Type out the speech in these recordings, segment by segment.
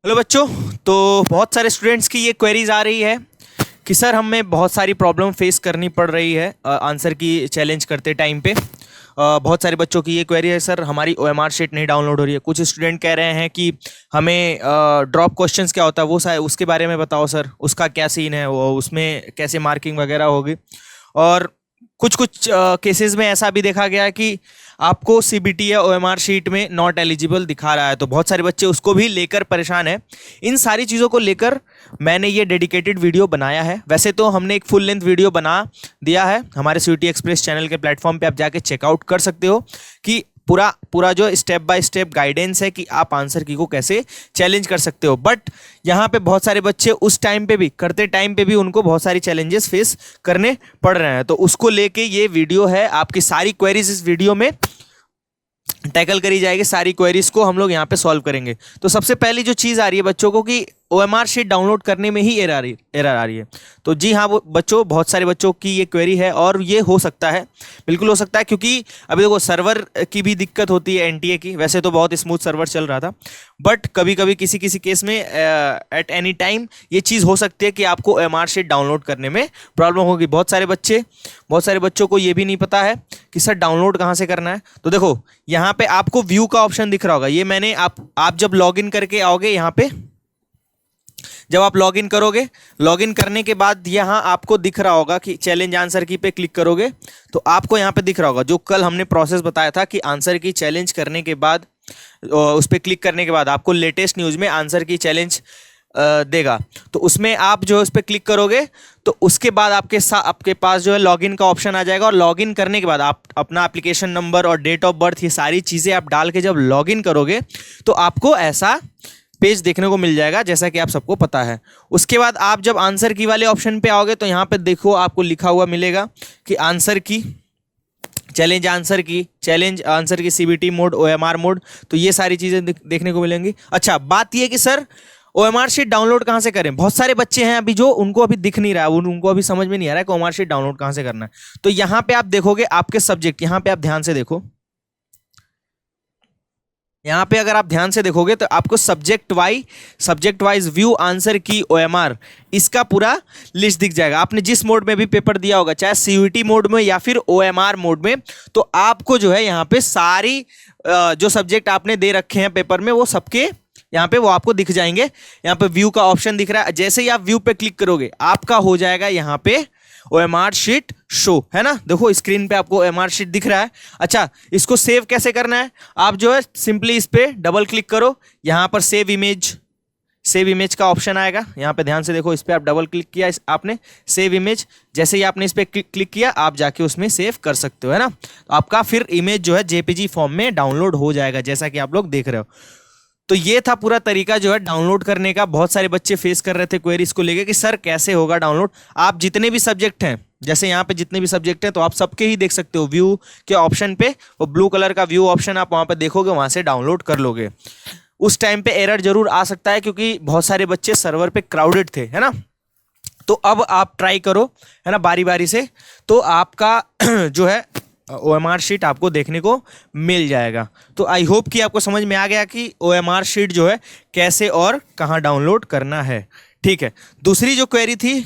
Hello बच्चों। तो बहुत सारे स्टूडेंट्स की ये क्वेरीज आ रही है कि सर हमें बहुत सारी प्रॉब्लम फेस करनी पड़ रही है आंसर की चैलेंज करते टाइम पे। बहुत सारे बच्चों की ये क्वेरी है, सर हमारी ओएमआर शीट नहीं डाउनलोड हो रही है। कुछ स्टूडेंट कह रहे हैं कि हमें ड्रॉप क्वेश्चंस क्या होता है वो उसके बारे में बताओ सर, उसका क्या सीन है, वो उसमें कैसे मार्किंग वगैरह होगी। और कुछ कुछ केसेस में ऐसा भी देखा गया है कि आपको सीबीटी या ओएमआर शीट में नॉट एलिजिबल दिखा रहा है, तो बहुत सारे बच्चे उसको भी लेकर परेशान है। इन सारी चीज़ों को लेकर मैंने ये डेडिकेटेड वीडियो बनाया है। वैसे तो हमने एक फुल लेंथ वीडियो बना दिया है हमारे स्वीटी एक्सप्रेस चैनल के प्लेटफॉर्म पे, आप जाके चेकआउट कर सकते हो कि पूरा पूरा जो स्टेप बाय स्टेप गाइडेंस है कि आप आंसर की को कैसे चैलेंज कर सकते हो। बट यहाँ पे बहुत सारे बच्चे उस टाइम पे भी करते टाइम पे भी उनको बहुत सारी चैलेंजेस फेस करने पड़ रहे हैं, तो उसको लेके ये वीडियो है। आपकी सारी क्वेरीज इस वीडियो में टैकल करी जाएगी, सारी क्वेरीज को हम लोग यहाँ पे सॉल्व करेंगे। तो सबसे पहली जो चीज़ आ रही है बच्चों को कि ओएमआर शीट डाउनलोड करने में ही एरर आ रही है। तो जी हाँ, वो बच्चों, बहुत सारे बच्चों की ये क्वेरी है और ये हो सकता है, बिल्कुल हो सकता है, क्योंकि अभी देखो सर्वर की भी दिक्कत होती है एनटीए की। वैसे तो बहुत स्मूथ सर्वर चल रहा था, बट कभी कभी किसी किसी केस में एट एनी टाइम ये चीज़ हो सकती है कि आपको ओएमआर शीट डाउनलोड करने में प्रॉब्लम होगी। बहुत सारे बच्चों को ये भी नहीं पता है कि सर डाउनलोड कहाँ से करना है। तो देखो यहाँ पे आपको व्यू का ऑप्शन दिख रहा होगा, ये मैंने आप जब लॉगिन करके आओगे यहाँ पे, जब आप लॉगिन करोगे, लॉगिन करने के बाद यहाँ आपको दिख रहा होगा कि चैलेंज आंसर की पे क्लिक करोगे तो आपको यहाँ पे दिख रहा होगा जो कल हमने प्रोसेस बताया था कि आंसर की चैलेंज करने के बाद उस पर क्लिक करने के बाद आपको लेटेस्ट न्यूज़ में आंसर की चैलेंज देगा। तो उसमें आप जो है उस पर क्लिक करोगे तो उसके बाद आपके पास जो है लॉगिन का ऑप्शन आ जाएगा, और लॉगिन करने के बाद आप अपना एप्लीकेशन नंबर और डेट ऑफ बर्थ, ये सारी चीज़ें आप डाल के जब लॉगिन करोगे तो आपको ऐसा पेज देखने को मिल जाएगा, जैसा कि आप सबको पता है। उसके बाद आप जब आंसर की वाले ऑप्शन पे आओगे तो यहाँ पे देखो आपको लिखा हुआ मिलेगा कि आंसर की चैलेंज आंसर की सीबीटी मोड, ओएमआर मोड, तो ये सारी चीज़ें देखने को मिलेंगी। अच्छा, बात ये कि सर ओएमआर शीट डाउनलोड कहाँ से करें। बहुत सारे बच्चे हैं अभी जो उनको अभी दिख नहीं रहा है, उनको अभी समझ में नहीं आ रहा है कि ओएमआर शीट डाउनलोड कहाँ से करना है। तो यहाँ पे आप देखोगे आपके सब्जेक्ट, यहाँ पे आप ध्यान से देखो, यहाँ पे अगर आप ध्यान से देखोगे तो आपको सब्जेक्ट वाइज व्यू आंसर की ओएमआर, इसका पूरा लिस्ट दिख जाएगा। आपने जिस मोड में भी पेपर दिया होगा, चाहे सीयूटी मोड में या फिर ओएमआर मोड में, तो आपको जो है यहाँ पे सारी जो सब्जेक्ट आपने दे रखे हैं पेपर में वो सबके यहाँ पे वो आपको दिख जाएंगे। यहाँ पे व्यू का ऑप्शन दिख रहा है, जैसे ही आप व्यू पे क्लिक करोगे आपका हो जाएगा यहाँ पे ओएमआर शीट शो, है ना। देखो स्क्रीन पे आपको ओएमआर शीट दिख रहा है। अच्छा, इसको सेव कैसे करना है, आप जो है सिंपली इस पे डबल क्लिक करो, यहाँ पर सेव इमेज का ऑप्शन आएगा। यहाँ पे ध्यान से देखो, इस पे आप डबल क्लिक किया आपने, सेव इमेज, जैसे ही आपने इस पे क्लिक किया आप जाके उसमें सेव कर सकते हो, है ना। तो आपका फिर इमेज जो है जेपीजी फॉर्म में डाउनलोड हो जाएगा, जैसा कि आप लोग देख रहे हो। तो ये था पूरा तरीका जो है डाउनलोड करने का। बहुत सारे बच्चे फेस कर रहे थे क्वेरीज को लेके कि सर कैसे होगा डाउनलोड। आप जितने भी सब्जेक्ट हैं, जैसे यहाँ पे जितने भी सब्जेक्ट हैं तो आप सबके ही देख सकते हो, व्यू के ऑप्शन पे वो ब्लू कलर का व्यू ऑप्शन आप वहाँ पे देखोगे, वहाँ से डाउनलोड कर लोगे। उस टाइम पे एरर जरूर आ सकता है क्योंकि बहुत सारे बच्चे सर्वर पे क्राउडेड थे, है ना। तो अब आप ट्राई करो, है ना, बारी बारी से, तो आपका जो है ओएमआर शीट आपको देखने को मिल जाएगा। तो आई होप कि आपको समझ में आ गया कि ओएमआर शीट जो है कैसे और कहाँ डाउनलोड करना है। ठीक है, दूसरी जो क्वेरी थी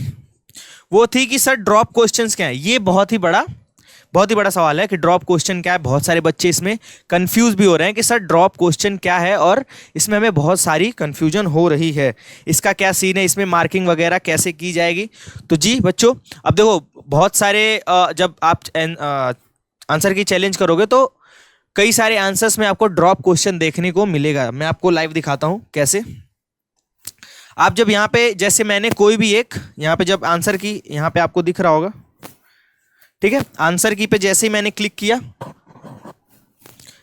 वो थी कि सर ड्रॉप क्वेश्चंस क्या है। ये बहुत ही बड़ा सवाल है कि ड्रॉप क्वेश्चन क्या है। बहुत सारे बच्चे इसमें कंफ्यूज भी हो रहे हैं कि सर ड्रॉप क्वेश्चन क्या है, और इसमें हमें बहुत सारी कंफ्यूजन हो रही है, इसका क्या सीन है, इसमें मार्किंग वगैरह कैसे की जाएगी। तो जी बच्चों, अब देखो बहुत सारे जब आप आंसर की चैलेंज करोगे तो कई सारे आंसर्स में आपको ड्रॉप क्वेश्चन देखने को मिलेगा। मैं आपको लाइव दिखाता हूं कैसे। आप जब यहाँ पे, जैसे मैंने कोई भी एक यहाँ पे जब आंसर की यहाँ पे आपको दिख रहा होगा, ठीक है, आंसर की पे जैसे ही मैंने क्लिक किया,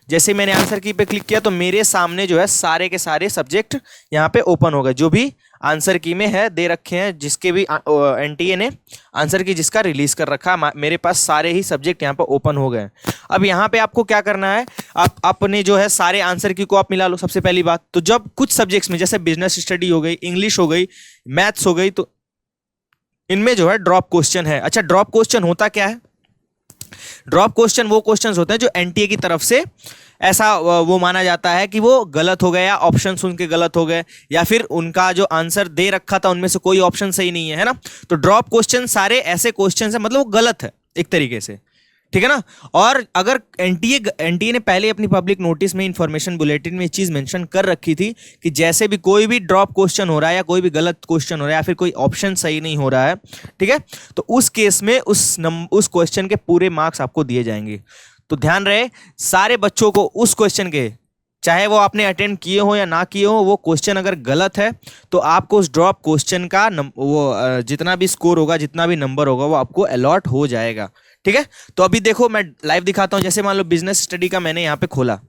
जैसे मैंने आंसर की पे क्लिक किया तो मेरे सामने जो है सारे के सारे सब्जेक्ट यहाँ पे ओपन हो गए, जो भी आंसर की में है दे रखे हैं, जिसके भी एनटीए ने आंसर की जिसका रिलीज कर रखा है, मेरे पास सारे ही सब्जेक्ट यहाँ पे ओपन हो गए। अब यहाँ पे आपको क्या करना है, आप अपने जो है सारे आंसर की को आप मिला लो। सबसे पहली बात तो जब कुछ सब्जेक्ट्स में, जैसे बिजनेस स्टडी हो गई, इंग्लिश हो गई, मैथ्स हो गई, तो इनमें जो है ड्रॉप क्वेश्चन है। अच्छा, ड्रॉप क्वेश्चन होता क्या है, ड्रॉप क्वेश्चन वो क्वेश्चंस होते हैं जो एनटीए की तरफ से ऐसा वो माना जाता है कि वो गलत हो गए या ऑप्शन उनके गलत हो गए, या फिर उनका जो आंसर दे रखा था उनमें से कोई ऑप्शन सही नहीं है ना। तो ड्रॉप क्वेश्चन सारे ऐसे क्वेश्चन है, मतलब वो गलत है एक तरीके से, ठीक है ना। और अगर एनटीए ने पहले अपनी पब्लिक नोटिस में इंफॉर्मेशन बुलेटिन में ये चीज मेंशन कर रखी थी कि जैसे भी कोई भी ड्रॉप क्वेश्चन हो रहा है या कोई भी गलत क्वेश्चन हो रहा है या फिर कोई ऑप्शन सही नहीं हो रहा है, ठीक है, तो उस केस में उस क्वेश्चन के पूरे मार्क्स आपको दिए जाएंगे। तो ध्यान रहे सारे बच्चों को उस क्वेश्चन के, चाहे वो आपने अटेंड किए हो या ना किए हो, वो क्वेश्चन अगर गलत है तो आपको उस ड्रॉप क्वेश्चन का वो जितना भी स्कोर होगा, जितना भी नंबर होगा, वो आपको अलॉट हो जाएगा, ठीक है। तो अभी देखो मैं लाइव दिखाता हूं। जैसे मान लो बिजनेस स्टडी का मैंने यहाँ पे खोला,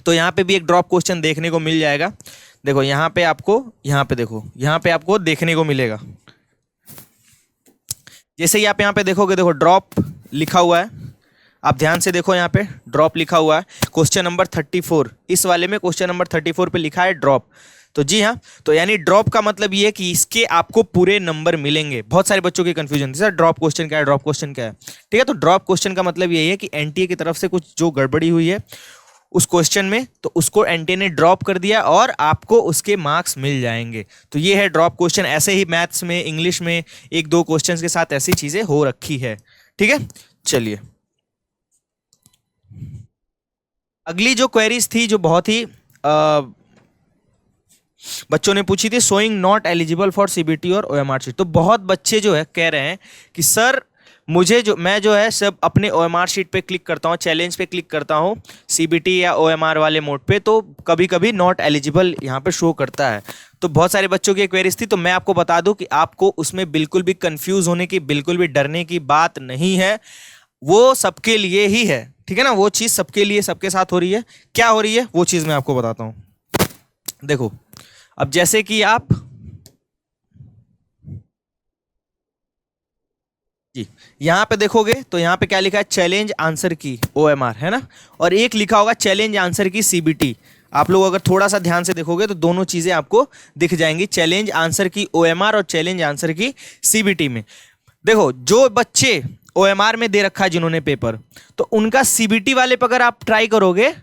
तो यहाँ पे भी एक ड्रॉप क्वेश्चन देखने को मिल जाएगा। देखो यहाँ पे आपको, यहाँ पे देखो, यहाँ पे आपको देखने को मिलेगा। जैसे ही आप यहाँ पे देखोगे, देखो ड्रॉप लिखा हुआ है, आप ध्यान से देखो, यहाँ पे ड्रॉप लिखा हुआ है। क्वेश्चन नंबर 34, इस वाले में क्वेश्चन नंबर 34 पे लिखा है ड्रॉप। तो जी हाँ, तो यानी ड्रॉप का मतलब ये है कि इसके आपको पूरे नंबर मिलेंगे। बहुत सारे बच्चों की कंफ्यूजन थी, सर ड्रॉप क्वेश्चन क्या है, ड्रॉप क्वेश्चन क्या है, ठीक है। तो ड्रॉप क्वेश्चन का मतलब यही है कि एनटीए की तरफ से कुछ जो गड़बड़ी हुई है उस क्वेश्चन में, तो उसको एनटीए ने ड्रॉप कर दिया और आपको उसके मार्क्स मिल जाएंगे। तो ये है ड्रॉप क्वेश्चन। ऐसे ही मैथ्स में, इंग्लिश में एक दो क्वेश्चन के साथ ऐसी चीजें हो रखी है, ठीक है। चलिए अगली जो क्वेरीज थी जो बहुत ही बच्चों ने पूछी थी, showing not eligible for CBT और ओएमआर शीट। तो बहुत बच्चे जो है कह रहे हैं कि सर मुझे मैं जो है सब अपने ओएमआर शीट पे क्लिक करता हूँ, चैलेंज पे क्लिक करता हूँ सीबीटी या ओएमआर वाले मोड पे, तो कभी कभी नॉट एलिजिबल यहाँ पे शो करता है। तो बहुत सारे बच्चों की क्वेरीज थी। तो मैं आपको बता दूं कि आपको उसमें बिल्कुल भी कंफ्यूज होने की, बिल्कुल भी डरने की बात नहीं है। वो सबके लिए ही है, ठीक है ना। वो चीज सबके लिए, सबके साथ हो रही है। क्या हो रही है वो चीज मैं आपको बताता हूं। देखो अब जैसे कि आप जी यहां पे देखोगे तो यहां पे क्या लिखा है, चैलेंज आंसर की ओएमआर, है ना, और एक लिखा होगा चैलेंज आंसर की सीबीटी। आप लोग अगर थोड़ा सा ध्यान से देखोगे तो दोनों चीजें आपको दिख जाएंगी, चैलेंज आंसर की ओएमआर और चैलेंज आंसर की सीबीटी में। देखो जो बच्चे ओएमआर में दे रखा है जिन्होंने पेपर, तो उनका सीबीटी वाले पे अगर आप ट्राई करोगे,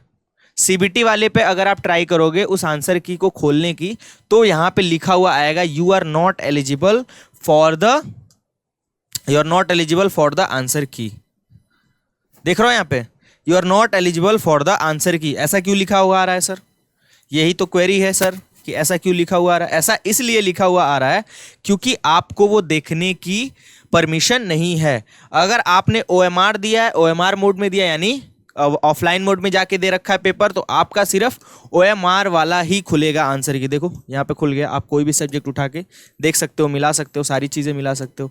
सीबीटी वाले पे अगर आप ट्राई करोगे उस आंसर की को खोलने की, तो यहां पे लिखा हुआ आएगा you are not eligible for the answer key. देख रहे हो यहां पे, you are not eligible for the answer key. ऐसा क्यों लिखा हुआ आ रहा है सर? यही तो क्वेरी है सर कि ऐसा क्यों लिखा हुआ आ रहा है। ऐसा इसलिए लिखा हुआ आ रहा है क्योंकि आपको वो देखने की परमिशन नहीं है। अगर आपने ओएमआर दिया है, ओएमआर मोड में दिया यानी ऑफलाइन मोड में जाके दे रखा है पेपर, तो आपका सिर्फ ओएमआर वाला ही खुलेगा आंसर की। देखो यहाँ पे खुल गया, आप कोई भी सब्जेक्ट उठा के देख सकते हो, मिला सकते हो, सारी चीजें मिला सकते हो,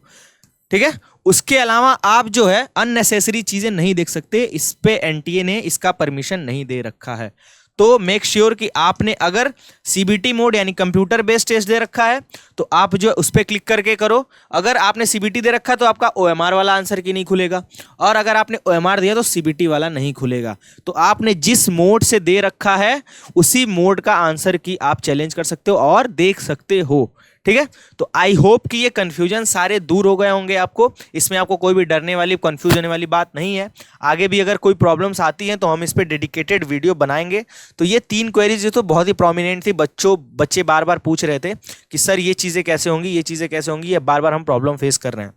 ठीक है। उसके अलावा आप जो है अननेसेसरी चीजें नहीं देख सकते। इस पे एनटीए ने इसका परमिशन नहीं दे रखा है। तो मेक श्योर कि आपने अगर सीबीटी मोड यानी कंप्यूटर बेस्ड टेस्ट दे रखा है तो आप जो उस पर क्लिक करके करो। अगर आपने सीबीटी दे रखा है तो आपका ओएमआर वाला आंसर की नहीं खुलेगा, और अगर आपने ओएमआर दिया तो सीबीटी वाला नहीं खुलेगा। तो आपने जिस मोड से दे रखा है उसी मोड का आंसर की आप चैलेंज कर सकते हो और देख सकते हो, ठीक है। तो आई होप कि ये कंफ्यूजन सारे दूर हो गए होंगे आपको। इसमें आपको कोई भी डरने वाली, कंफ्यूज होने वाली बात नहीं है। आगे भी अगर कोई प्रॉब्लम्स आती हैं तो हम इस पर डेडिकेटेड वीडियो बनाएंगे। तो ये 3 क्वेरीज जो तो बहुत ही प्रोमिनेंट थी, बच्चे बार बार पूछ रहे थे कि सर ये चीज़ें कैसे होंगी, ये चीज़ें कैसे होंगी, ये बार बार हम प्रॉब्लम फेस कर रहे हैं।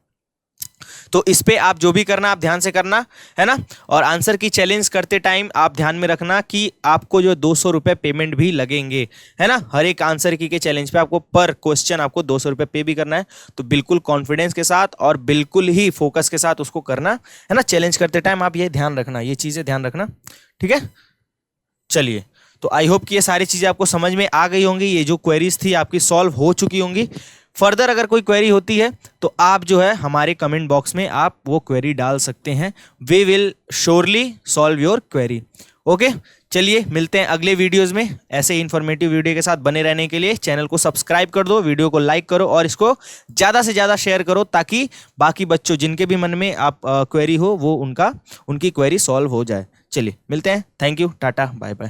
तो इस पे आप जो भी करना आप ध्यान से करना, है ना। और आंसर की चैलेंज करते टाइम आप ध्यान में रखना कि आपको जो 200 रुपये पेमेंट भी लगेंगे, है ना। हर एक आंसर की के चैलेंज पे आपको पर क्वेश्चन आपको 200 रुपये पे भी करना है। तो बिल्कुल कॉन्फिडेंस के साथ और बिल्कुल ही फोकस के साथ उसको करना, है ना। चैलेंज करते टाइम आप ये ध्यान रखना, ये चीज़ें ध्यान रखना, ठीक है। चलिए, तो आई होप कि ये सारी चीज़ें आपको समझ में आ गई होंगी। ये जो क्वेरीज थी आपकी सॉल्व हो चुकी होंगी। फर्दर अगर कोई क्वेरी होती है तो आप जो है हमारे कमेंट बॉक्स में आप वो क्वेरी डाल सकते हैं। We will surely solve your query. Okay, चलिए मिलते हैं अगले वीडियोस में। ऐसे ही इन्फॉर्मेटिव वीडियो के साथ बने रहने के लिए चैनल को सब्सक्राइब कर दो, वीडियो को लाइक करो और इसको ज़्यादा से ज़्यादा शेयर करो, ताकि बाकी बच्चों जिनके भी मन में आप क्वेरी हो वो उनकी क्वेरी सॉल्व हो जाए। चलिए मिलते हैं। Thank you, tata, bye bye.